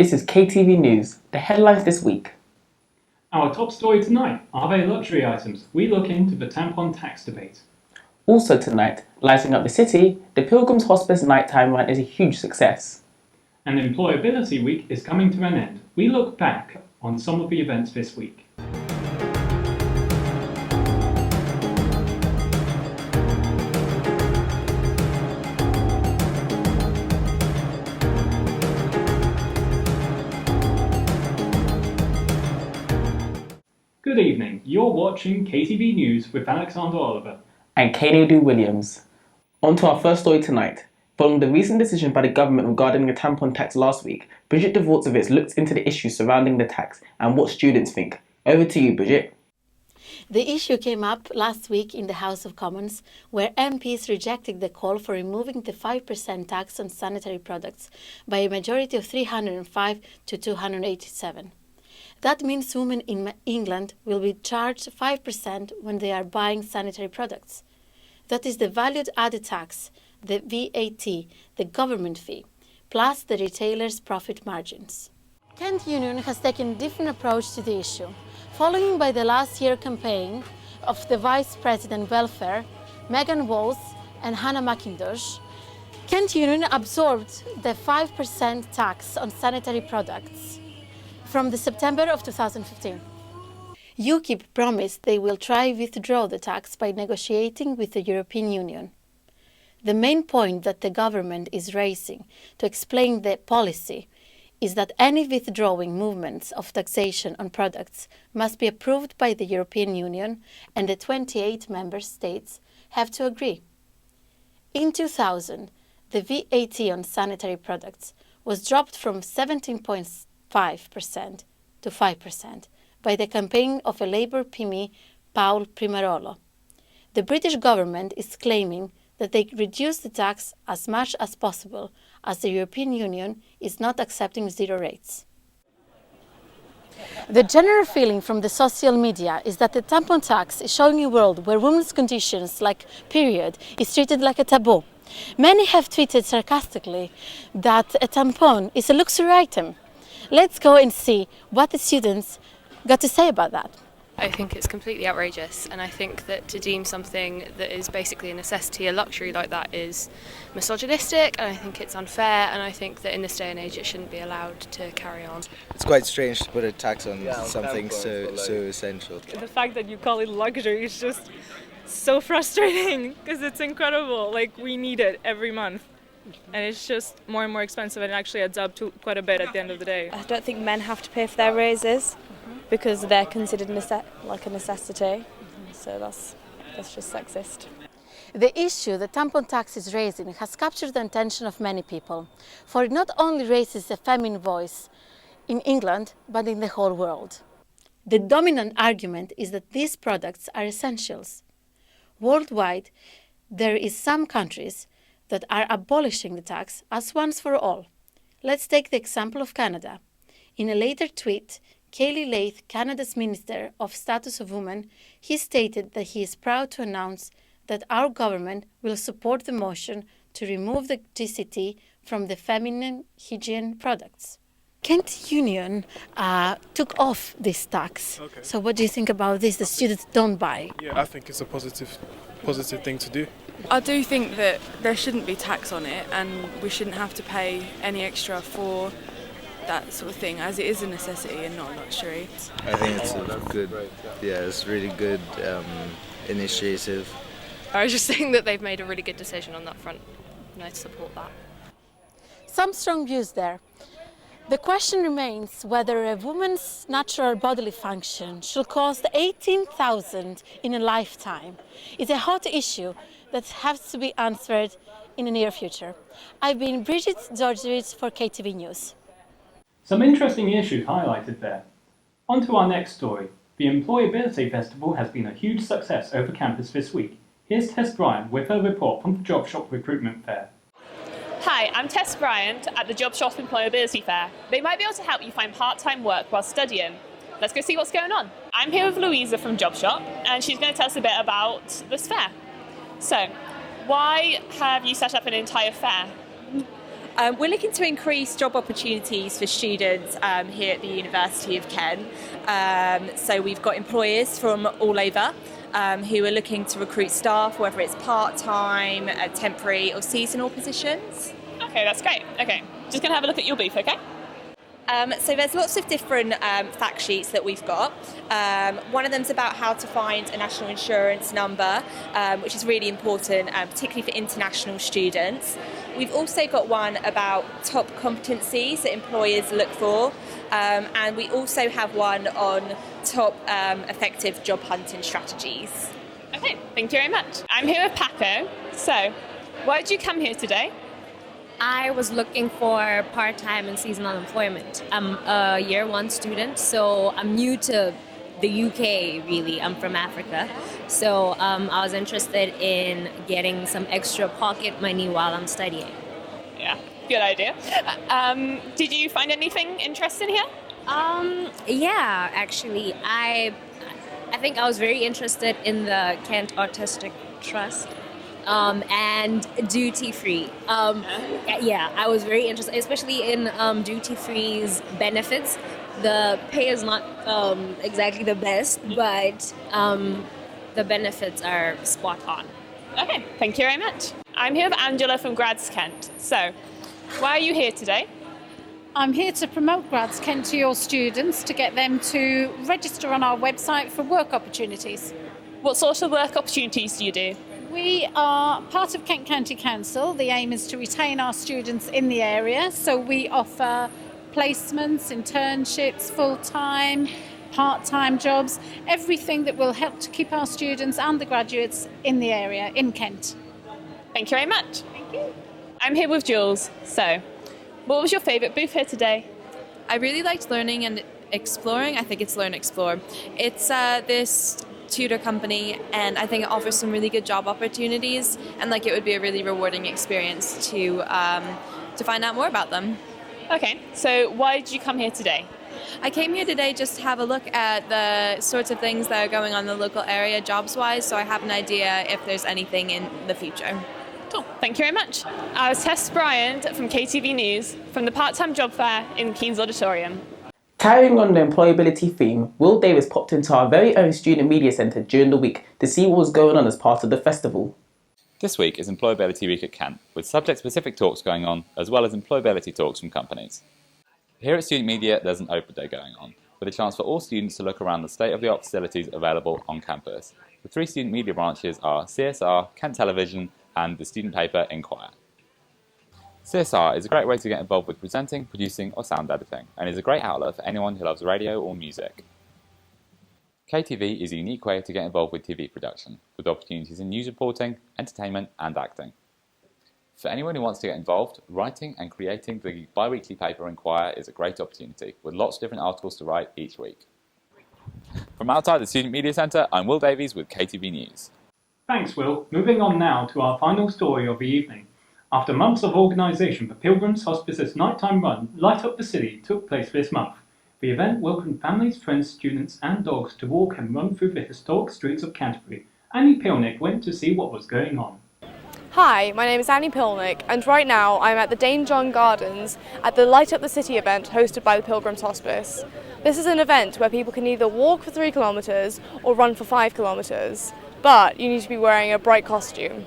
This is KTV News, the headlines this week. Our top story tonight, are they luxury items? We look into the tampon tax debate. Also tonight, lighting up the city, the Pilgrim's Hospice nighttime run is a huge success. And Employability Week is coming to an end. We look back on some of the events this week. Good evening, you're watching KTV News with Alexander Oliver and KTV Williams. On to our first story tonight. Following the recent decision by the government regarding the tampon tax last week, Bridget Dvortsovitz looked into the issues surrounding the tax and what students think. Over to you, Bridget. The issue came up last week in the House of Commons, where MPs rejected the call for removing the 5% tax on sanitary products by a majority of 305 to 287. That means women in England will be charged 5% when they are buying sanitary products. That is the valued added tax, the VAT, the government fee, plus the retailer's profit margins. Kent Union has taken a different approach to the issue. Following by the last year campaign of the Vice President Welfare, Megan Walls and Hannah McIntosh, Kent Union absorbed the 5% tax on sanitary products from the September of 2015. UKIP promised they will try withdraw the tax by negotiating with the European Union. The main point that the government is raising to explain the policy is that any withdrawing movements of taxation on products must be approved by the European Union, and the 28 member states have to agree. In 2000, the VAT on sanitary products was dropped from 17.5% to 5% by the campaign of a Labour PM, Paul Primarolo. The British government is claiming that they reduce the tax as much as possible, as the European Union is not accepting zero rates. The general feeling from the social media is that the tampon tax is showing a world where women's conditions like period is treated like a taboo. Many have tweeted sarcastically that a tampon is a luxury item. Let's go and see what the students got to say about that. I think it's completely outrageous, and I think that to deem something that is basically a necessity a luxury like that is misogynistic, and I think it's unfair, and I think that in this day and age it shouldn't be allowed to carry on. It's quite strange to put a tax on something so essential. The fact that you call it luxury is just so frustrating because it's incredible. Like, we need it every month. And it's just more and more expensive, and it actually adds up to quite a bit at the end of the day. I don't think men have to pay for their raises because they're considered like a necessity. So that's just sexist. The issue the tampon tax is raising has captured the attention of many people, for it not only raises a feminine voice in England, but in the whole world. The dominant argument is that these products are essentials. Worldwide, there is some countries that are abolishing the tax as once for all. Let's take the example of Canada. In a later tweet, Kaylee Lath, Canada's Minister of Status of Women, he stated that he is proud to announce that our government will support the motion to remove the GST from the feminine hygiene products. Kent Union took off this tax. Okay. So what do you think about this? The students don't buy. Yeah, I think it's a positive thing to do. I do think that there shouldn't be tax on it, and we shouldn't have to pay any extra for that sort of thing, as it is a necessity and not a luxury. I think it's it's really good initiative. I was just saying that they've made a really good decision on that front, and I support that. Some strong views there. The question remains whether a woman's natural bodily function should cost 18,000 in a lifetime. It's a hot issue that has to be answered in the near future. I've been Bridget Dvortsovitz for KTV News. Some interesting issues highlighted there. On to our next story. The Employability Festival has been a huge success over campus this week. Here's Tess Bryant with her report from the Job Shop Recruitment Fair. Hi, I'm Tess Bryant at the Job Shop Employability Fair. They might be able to help you find part-time work while studying. Let's go see what's going on. I'm here with Louisa from Job Shop, and she's going to tell us a bit about this fair. So, why have you set up an entire fair? We're looking to increase job opportunities for students here at the University of Kent. So we've got employers from all over who are looking to recruit staff, whether it's part-time, temporary or seasonal positions. Okay, that's great. Okay, just going to have a look at your booth, okay? So there's lots of different fact sheets that we've got. One of them's about how to find a national insurance number, which is really important, particularly for international students. We've also got one about top competencies that employers look for, and we also have one on top effective job hunting strategies. Okay, thank you very much. I'm here with Paco. So, why did you come here today? I was looking for part-time and seasonal employment. I'm a year one student, so I'm new to the UK, really. I'm from Africa. So I was interested in getting some extra pocket money while I'm studying. Yeah, good idea. Did you find anything interesting here? Yeah, actually. I think I was very interested in the Kent Autistic Trust. And duty-free. Yeah, I was very interested, especially in duty-free's benefits. The pay is not exactly the best, but the benefits are spot on. Okay, thank you very much. I'm here with Angela from Grads Kent. So, why are you here today? I'm here to promote Grads Kent to your students to get them to register on our website for work opportunities. What sort of work opportunities do you do? We are part of Kent County Council. The aim is to retain our students in the area, so we offer placements, internships, full-time, part-time jobs, everything that will help to keep our students and the graduates in the area, in Kent. Thank you very much. Thank you. I'm here with Jules. So, what was your favourite booth here today? I really liked learning and exploring. I think it's Learn Explore. It's this tutor company, and I think it offers some really good job opportunities, and like it would be a really rewarding experience to find out more about them. Okay, so why did you come here today? I came here today just to have a look at the sorts of things that are going on in the local area jobs-wise, so I have an idea if there's anything in the future. Cool, thank you very much. I was Tess Bryant from KTV News from the part-time job fair in Keynes Auditorium. Carrying on the employability theme, Will Davis popped into our very own Student Media Centre during the week to see what was going on as part of the festival. This week is Employability Week at Kent, with subject-specific talks going on, as well as employability talks from companies. Here at Student Media, there's an open day going on, with a chance for all students to look around the state-of-the-art facilities available on campus. The 3 student media branches are CSR, Kent Television, and the student paper Inquire. CSR is a great way to get involved with presenting, producing or sound editing, and is a great outlet for anyone who loves radio or music. KTV is a unique way to get involved with TV production, with opportunities in news reporting, entertainment and acting. For anyone who wants to get involved, writing and creating the bi-weekly paper Inquire is a great opportunity, with lots of different articles to write each week. From outside the Student Media Centre, I'm Will Davies with KTV News. Thanks, Will. Moving on now to our final story of the evening. After months of organisation, the Pilgrims Hospice's nighttime run, Light Up the City, took place this month. The event welcomed families, friends, students and dogs to walk and run through the historic streets of Canterbury. Annie Pilnick went to see what was going on. Hi, my name is Annie Pilnick, and right now I'm at the Dane John Gardens at the Light Up the City event hosted by the Pilgrims Hospice. This is an event where people can either walk for 3 kilometres or run for 5 kilometres, but you need to be wearing a bright costume.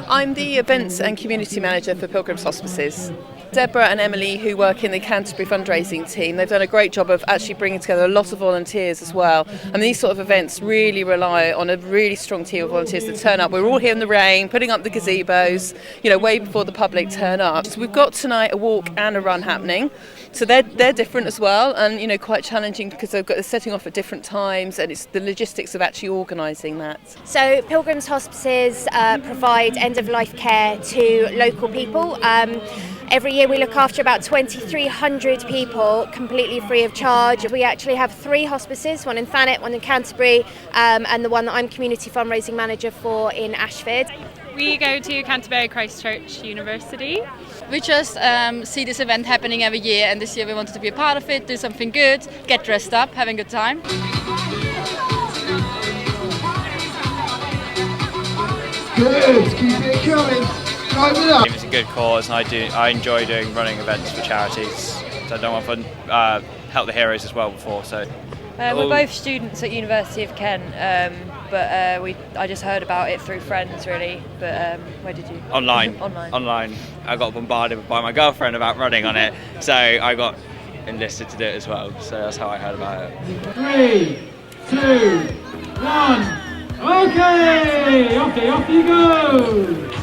I'm the Events and Community Manager for Pilgrims Hospices. Deborah and Emily, who work in the Canterbury fundraising team, they've done a great job of actually bringing together a lot of volunteers as well. And these sort of events really rely on a really strong team of volunteers that turn up. We're all here in the rain, putting up the gazebos, way before the public turn up. So we've got tonight a walk and a run happening. So they're different as well, and quite challenging because they're setting off at different times, and it's the logistics of actually organising that. So Pilgrims Hospices provide end-of-life care to local people. Every year we look after about 2,300 people completely free of charge. We actually have 3 hospices, one in Thanet, one in Canterbury, and the one that I'm community fundraising manager for in Ashford. We go to Canterbury Christ Church University. We just see this event happening every year, and this year we wanted to be a part of it, do something good, get dressed up, having a good time. Good, keep it coming. My name is a good cause, and I enjoy doing running events for charities. So I've done one for Help the Heroes as well before. So we're both students at University of Kent, but I just heard about it through friends really. But where did you? Online. Online. I got bombarded by my girlfriend about running on it, so I got enlisted to do it as well. So that's how I heard about it. 3, 2, 1. Okay, off you go.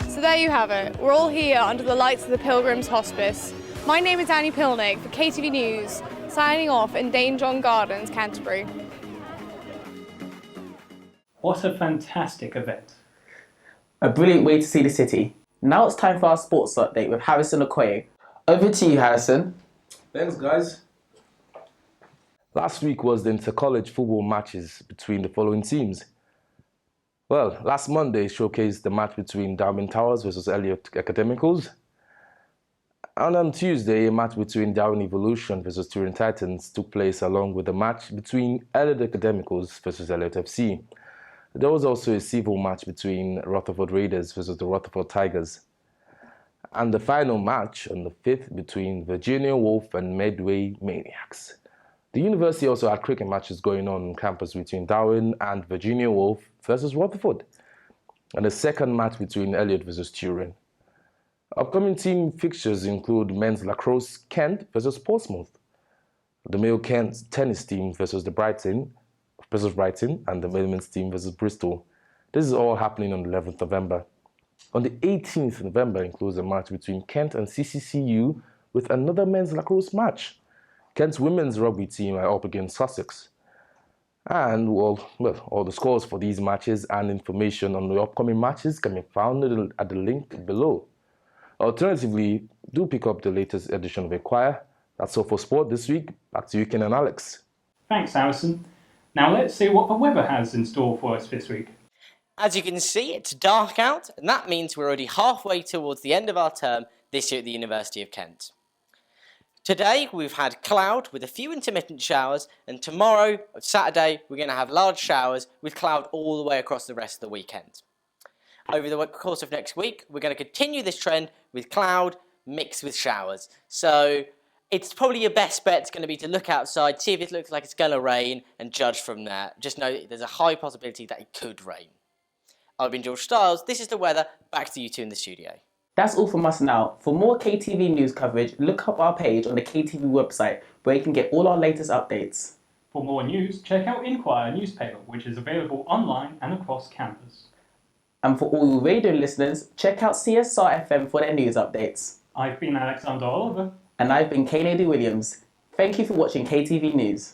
So there you have it. We're all here under the lights of the Pilgrims Hospice. My name is Annie Pilnick for KTV News, signing off in Dane John Gardens, Canterbury. What a fantastic event. A brilliant way to see the city. Now it's time for our sports update with Harrison Okoye. Over to you, Harrison. Thanks, guys. Last week was the inter-college football matches between the following teams. Well, last Monday showcased the match between Darwin Towers versus Elliott Academicals. And on Tuesday, a match between Darwin Evolution versus Turin Titans took place, along with a match between Elliott Academicals versus Elliott FC. There was also a civil match between Rutherford Raiders versus the Rutherford Tigers. And the final match on the 5th between Virginia Wolf and Medway Maniacs. The university also had cricket matches going on campus between Darwin and Virginia Wolf versus Rutherford, and the second match between Elliott versus Turin. Upcoming team fixtures include men's lacrosse Kent versus Portsmouth, the male Kent tennis team versus Brighton, and the women's team versus Bristol. This is all happening on the 11th November. On the 18th November includes a match between Kent and CCCU with another men's lacrosse match. Kent's women's rugby team are up against Sussex. And, all the scores for these matches and information on the upcoming matches can be found at the link below. Alternatively, do pick up the latest edition of Enquire. That's all for sport this week. Back to you, Ken and Alex. Thanks, Harrison. Now let's see what the weather has in store for us this week. As you can see, it's dark out, and that means we're already halfway towards the end of our term this year at the University of Kent. Today, we've had cloud with a few intermittent showers, and tomorrow, Saturday, we're going to have large showers with cloud all the way across the rest of the weekend. Over the course of next week, we're going to continue this trend with cloud mixed with showers. So it's probably your best bet is going to be to look outside, see if it looks like it's going to rain, and judge from there. Just know there's a high possibility that it could rain. I've been George Stiles. This is the weather. Back to you two in the studio. That's all from us now. For more KTV news coverage, look up our page on the KTV website where you can get all our latest updates. For more news, check out Enquire newspaper, which is available online and across campus. And for all you radio listeners, check out CSR FM for their news updates. I've been Alexander Oliver. And I've been Kennedy Williams. Thank you for watching KTV News.